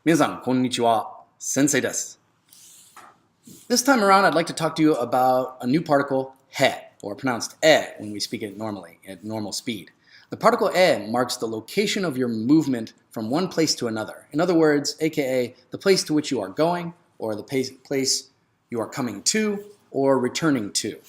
皆さん、こんにちは。Sensei desu. This time around, I'd like to talk to you about a new particle, he, or pronounced e when we speak it normally, at normal speed. The particle e marks the location of your movement from one place to another. In other words, aka the place to which you are going, or the place you are coming to, or returning to.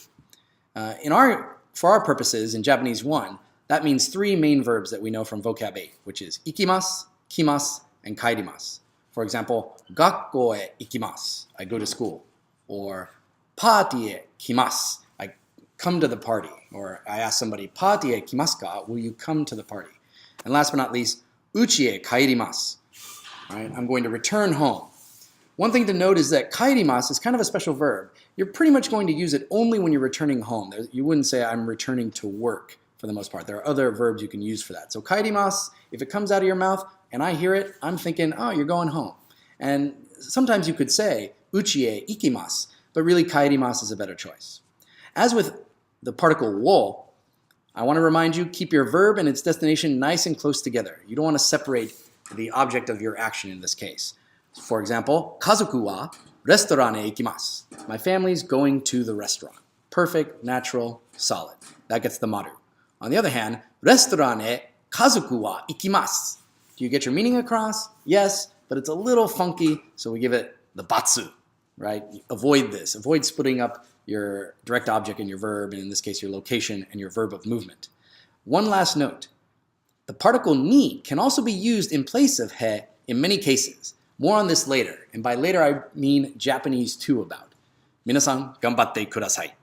For our purposes, in Japanese 1, that means three main verbs that we know from vocab 8, which is 行きます, 来ます, and 帰ります. For example, 学校へ行きます, I go to school. Or パーティーへ来ます, I come to the party. Or I ask somebody, パーティーへ来ますか? Will you come to the party? And last but not least, 家へ帰ります. Right? I'm going to return home. One thing to note is that 帰ります is kind of a special verb. You're pretty much going to use it only when you're returning home. You wouldn't say I'm returning to work for the most part. There are other verbs you can use for that. So 帰ります, if it comes out of your mouth and I hear it, I'm thinking, oh, you're going home. And sometimes you could say 家へ行きます, but really 帰ります is a better choice. As with the particle を, I want to remind you, keep your verb and its destination nice and close together. You don't want to separate the object of your action in this case. For example, 家族はレストランへ行きます. My family's going to the restaurant. Perfect, natural, solid. That gets the maru. On the other hand, レストランへ家族は行きます. Do you get your meaning across? Yes, but it's a little funky, so we give it the batsu, right? Avoid this. Avoid splitting up your direct object and your verb, and in this case, your location and your verb of movement. One last note. The particle ni can also be used in place of he in many cases. More on this later, and by later I mean Japanese 2 about. 皆さん、頑張ってください.